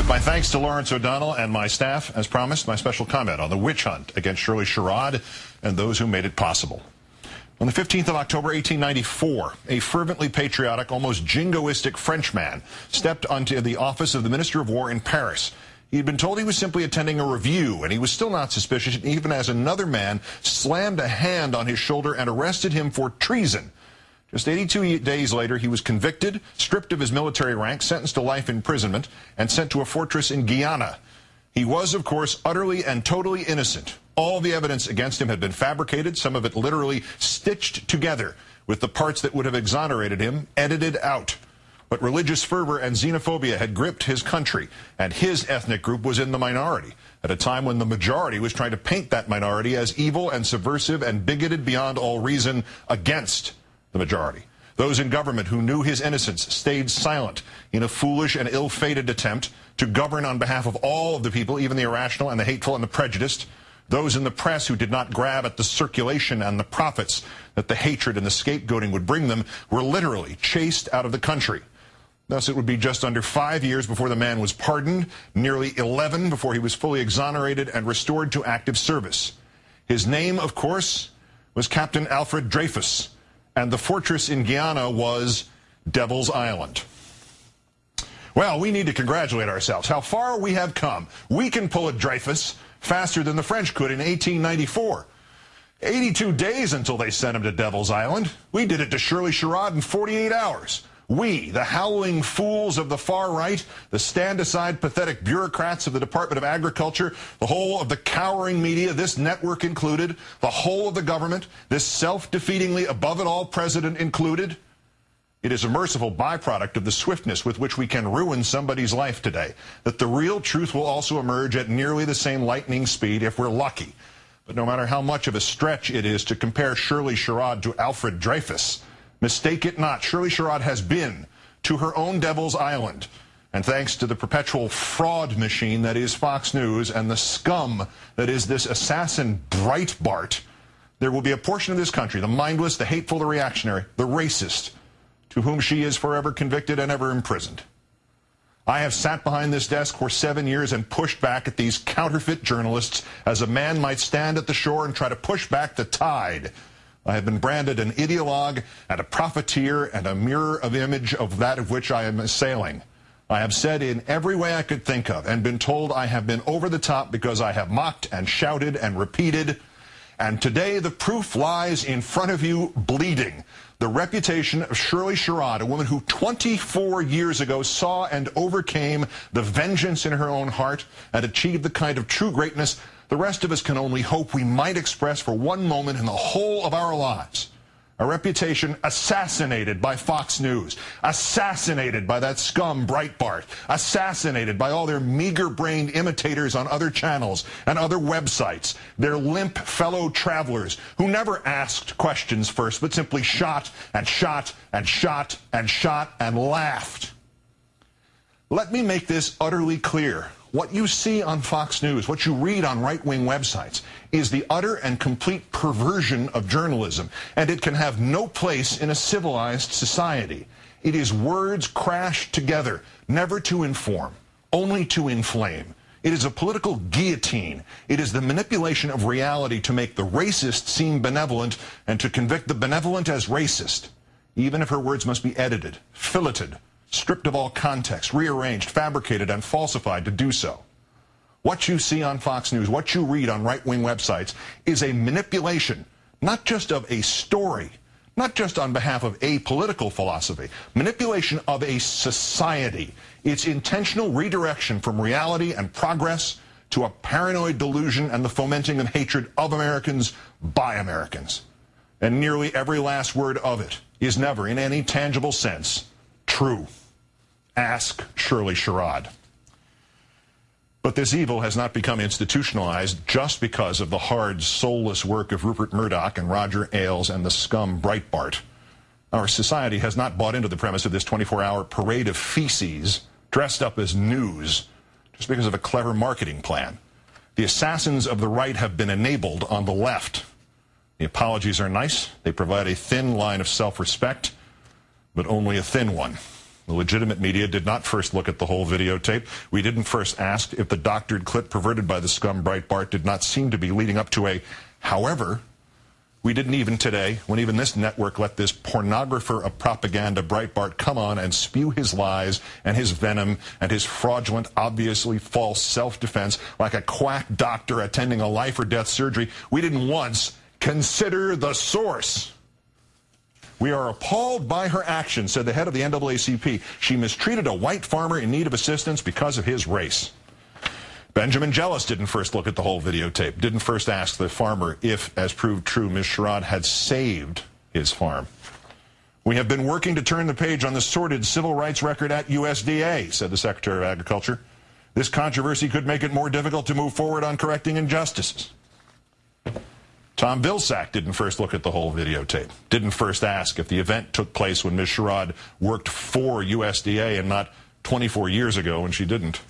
With my thanks to Lawrence O'Donnell and my staff, as promised, my special comment on the witch hunt against Shirley Sherrod and those who made it possible. On the 15th of October, 1894, a fervently patriotic, almost jingoistic Frenchman stepped onto the office of the Minister of War in Paris. He had been told he was simply attending a review, and he was still not suspicious, even as another man slammed a hand on his shoulder and arrested him for treason. Just 82 days later, he was convicted, stripped of his military rank, sentenced to life imprisonment, and sent to a fortress in Guyana. He was, of course, utterly and totally innocent. All the evidence against him had been fabricated, some of it literally stitched together, with the parts that would have exonerated him edited out. But religious fervor and xenophobia had gripped his country, and his ethnic group was in the minority, at a time when the majority was trying to paint that minority as evil and subversive and bigoted beyond all reason against the majority. Those in government who knew his innocence stayed silent in a foolish and ill-fated attempt to govern on behalf of all of the people, even the irrational and the hateful and the prejudiced. Those in the press who did not grab at the circulation and the profits that the hatred and the scapegoating would bring them were literally chased out of the country. Thus, it would be just under 5 years before the man was pardoned, nearly 11 before he was fully exonerated and restored to active service. His name, of course, was Captain Alfred Dreyfus, and the fortress in Guyana was Devil's Island. Well, we need to congratulate ourselves. How far we have come. We can pull a Dreyfus faster than the French could in 1894. 82 days until they sent him to Devil's Island. We did it to Shirley Sherrod in 48 hours. We, the howling fools of the far right, the stand-aside pathetic bureaucrats of the Department of Agriculture, the whole of the cowering media, this network included, the whole of the government, this self-defeatingly above-it-all president included. It is a merciful byproduct of the swiftness with which we can ruin somebody's life today, that the real truth will also emerge at nearly the same lightning speed if we're lucky. But no matter how much of a stretch it is to compare Shirley Sherrod to Alfred Dreyfus, mistake it not, Shirley Sherrod has been to her own Devil's Island. And thanks to the perpetual fraud machine that is Fox News and the scum that is this assassin Breitbart, there will be a portion of this country, the mindless, the hateful, the reactionary, the racist, to whom she is forever convicted and ever imprisoned. I have sat behind this desk for 7 years and pushed back at these counterfeit journalists as a man might stand at the shore and try to push back the tide. I have been branded an ideologue and a profiteer and a mirror of image of that of which I am assailing. I have said in every way I could think of and been told I have been over the top because I have mocked and shouted and repeated. And today the proof lies in front of you bleeding. The reputation of Shirley Sherrod, a woman who 24 years ago saw and overcame the vengeance in her own heart and achieved the kind of true greatness the rest of us can only hope we might express for one moment in the whole of our lives. A reputation assassinated by Fox News, assassinated by that scum Breitbart, assassinated by all their meager-brained imitators on other channels and other websites, their limp fellow travelers who never asked questions first, but simply shot and shot and shot and shot and laughed. Let me make this utterly clear. What you see on Fox News, what you read on right-wing websites, is the utter and complete perversion of journalism, and it can have no place in a civilized society. It is words crashed together, never to inform, only to inflame. It is a political guillotine. It is the manipulation of reality to make the racist seem benevolent and to convict the benevolent as racist, even if her words must be edited, filleted, stripped of all context, rearranged, fabricated, and falsified to do so. What you see on Fox News, what you read on right-wing websites, is a manipulation, not just of a story, not just on behalf of a political philosophy, manipulation of a society. It's intentional redirection from reality and progress to a paranoid delusion and the fomenting of hatred of Americans by Americans. And nearly every last word of it is never, in any tangible sense, true. Ask Shirley Sherrod. But this evil has not become institutionalized just because of the hard, soulless work of Rupert Murdoch and Roger Ailes and the scum Breitbart. Our society has not bought into the premise of this 24-hour parade of feces dressed up as news just because of a clever marketing plan. The assassins of the right have been enabled on the left. The apologies are nice. They provide a thin line of self-respect, but only a thin one. The legitimate media did not first look at the whole videotape. We didn't first ask if the doctored clip perverted by the scum Breitbart did not seem to be leading up to a however. We didn't even today, when even this network let this pornographer of propaganda Breitbart come on and spew his lies and his venom and his fraudulent, obviously false self-defense like a quack doctor attending a life or death surgery. We didn't once consider the source. We are appalled by her actions, said the head of the NAACP. She mistreated a white farmer in need of assistance because of his race. Benjamin Jealous didn't first look at the whole videotape, didn't first ask the farmer if, as proved true, Ms. Sherrod had saved his farm. We have been working to turn the page on the sordid civil rights record at USDA, said the Secretary of Agriculture. This controversy could make it more difficult to move forward on correcting injustices. Tom Vilsack didn't first look at the whole videotape, didn't first ask if the event took place when Ms. Sherrod worked for USDA and not 24 years ago when she didn't.